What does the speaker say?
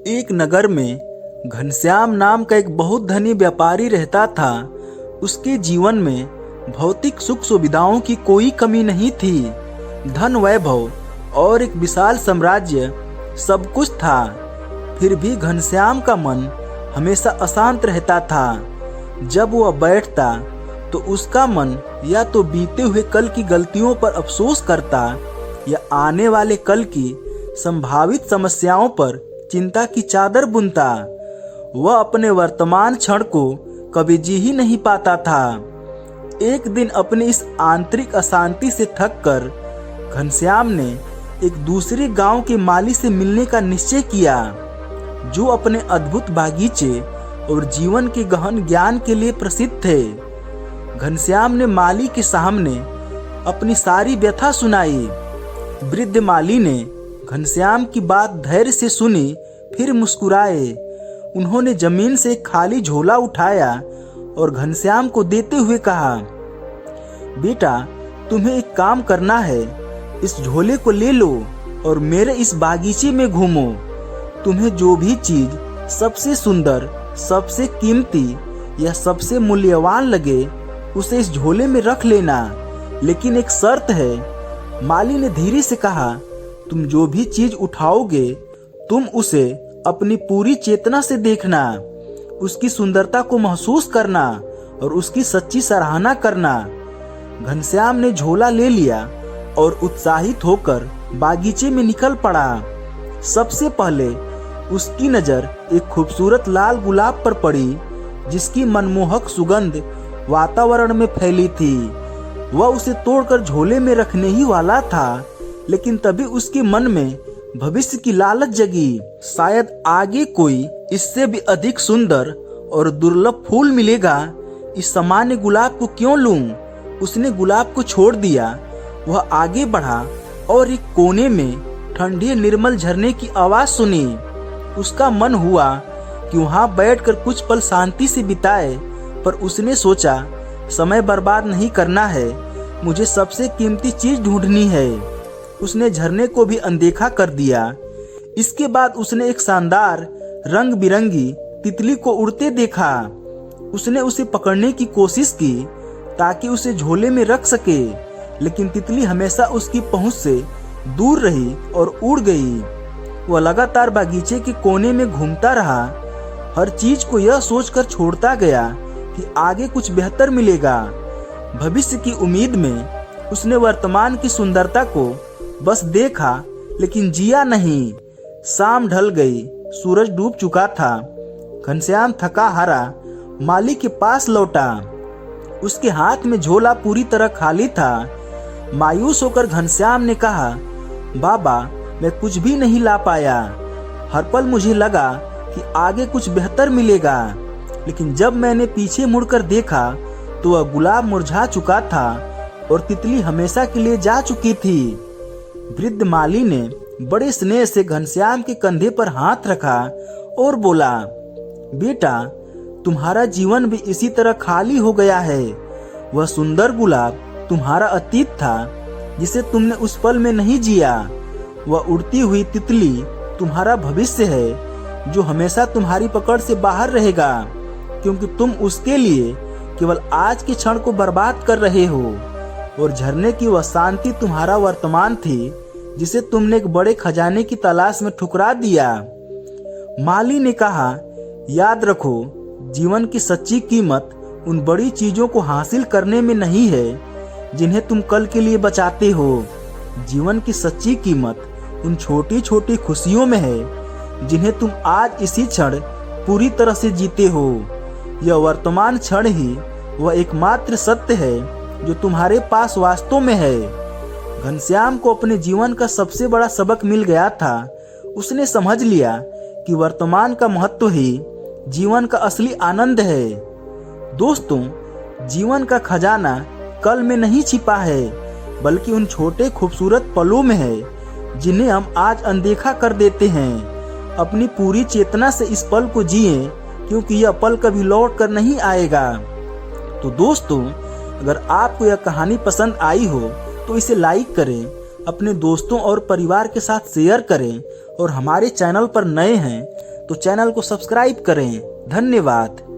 एक नगर में घनश्याम नाम का एक बहुत धनी व्यापारी रहता था। उसके जीवन में भौतिक सुख सुविधाओं की कोई कमी नहीं थी। धन, वैभव और एक विशाल साम्राज्य सब कुछ था। फिर भी घनश्याम का मन हमेशा अशांत रहता था। जब वह बैठता तो उसका मन या तो बीते हुए कल की गलतियों पर अफसोस करता या आने वाले कल की संभावित समस्याओं पर चिंता की चादर बुनता। वह अपने वर्तमान क्षण को कभी जी ही नहीं पाता था। एक दिन अपनी इस आंतरिक अशांति से थककर घनश्याम ने एक दूसरे गांव के माली से मिलने का निश्चय किया, जो अपने अद्भुत बागीचे और जीवन के गहन ज्ञान के लिए प्रसिद्ध थे। घनश्याम ने माली के सामने अपनी सारी व्यथा सुनाई। वृद्ध माली ने घनश्याम की बात धैर्य से सुनी, फिर मुस्कुराए। उन्होंने जमीन से एक खाली झोला उठाया और घनश्याम को देते हुए कहा, बेटा, तुम्हें एक काम करना है। इस झोले को ले लो और मेरे इस बागीचे में घूमो। तुम्हें जो भी चीज सबसे सुंदर, सबसे कीमती या सबसे मूल्यवान लगे उसे इस झोले में रख लेना, लेकिन एक शर्त है। माली ने धीरे से कहा, तुम जो भी चीज उठाओगे तुम उसे अपनी पूरी चेतना से देखना, उसकी सुंदरता को महसूस करना और उसकी सच्ची सराहना करना। घनश्याम ने झोला ले लिया और उत्साहित होकर बागीचे में निकल पड़ा। सबसे पहले उसकी नजर एक खूबसूरत लाल गुलाब पर पड़ी, जिसकी मनमोहक सुगंध वातावरण में फैली थी। वह उसे तोड़कर झोले में रखने ही वाला था, लेकिन तभी उसके मन में भविष्य की लालच जगी। शायद आगे कोई इससे भी अधिक सुंदर और दुर्लभ फूल मिलेगा। इस सामान्य गुलाब को क्यों लूं? उसने गुलाब को छोड़ दिया। वह आगे बढ़ा और एक कोने में ठंडे निर्मल झरने की आवाज सुनी। उसका मन हुआ कि वहां बैठकर कुछ पल शांति से बिताए, पर उसने सोचा, समय बर्बाद नहीं करना है, मुझे सबसे कीमती चीज ढूंढनी है। उसने झरने को भी अनदेखा कर दिया। इसके बाद उसने एक शानदार रंग बिरंगी तितली को उड़ते देखा। उसने उसे पकड़ने की कोशिश की ताकि उसे झोले में रख सके, लेकिन तितली हमेशा उसकी पहुंच से दूर रही और उड़ गई। वह लगातार बागीचे के कोने में घूमता रहा, हर चीज को यह सोचकर छोड़ता गया कि आगे कुछ बेहतर मिलेगा। भविष्य की उम्मीद में उसने वर्तमान की सुंदरता को बस देखा, लेकिन जिया नहीं। शाम ढल गई, सूरज डूब चुका था। घनश्याम थका हारा माली के पास लौटा। उसके हाथ में झोला पूरी तरह खाली था। मायूस होकर घनश्याम ने कहा, बाबा, मैं कुछ भी नहीं ला पाया। हर पल मुझे लगा कि आगे कुछ बेहतर मिलेगा, लेकिन जब मैंने पीछे मुड़कर देखा तो वह गुलाब मुरझा चुका था और तितली हमेशा के लिए जा चुकी थी। वृद्ध माली ने बड़े स्नेह से घनश्याम के कंधे पर हाथ रखा और बोला, बेटा, तुम्हारा जीवन भी इसी तरह खाली हो गया है। वह सुंदर गुलाब तुम्हारा अतीत था, जिसे तुमने उस पल में नहीं जिया। वह उड़ती हुई तितली तुम्हारा भविष्य है, जो हमेशा तुम्हारी पकड़ से बाहर रहेगा, क्योंकि तुम उसके लिए केवल आज के क्षण को बर्बाद कर रहे हो। और झरने की वह शांति तुम्हारा वर्तमान थी, जिसे तुमने एक बड़े खजाने की तलाश में ठुकरा दिया। माली ने कहा, याद रखो, जीवन की सच्ची कीमत उन बड़ी चीजों को हासिल करने में नहीं है जिन्हें तुम कल के लिए बचाते हो। जीवन की सच्ची कीमत उन छोटी छोटी खुशियों में है जिन्हें तुम आज इसी क्षण पूरी तरह से जीते हो। यह वर्तमान क्षण ही वह एकमात्र सत्य है जो तुम्हारे पास वास्तव में है। घनश्याम को अपने जीवन का सबसे बड़ा सबक मिल गया था। उसने समझ लिया कि वर्तमान का महत्व ही जीवन का असली आनंद है। दोस्तों, जीवन का खजाना कल में नहीं छिपा है, बल्कि उन छोटे खूबसूरत पलों में है जिन्हें हम आज अनदेखा कर देते हैं। अपनी पूरी चेतना से इस पल को जिएं, क्योंकि यह पल कभी लौट कर नहीं आएगा। तो दोस्तों, अगर आपको यह कहानी पसंद आई हो तो इसे लाइक करें, अपने दोस्तों और परिवार के साथ शेयर करें, और हमारे चैनल पर नए हैं तो चैनल को सब्सक्राइब करें। धन्यवाद।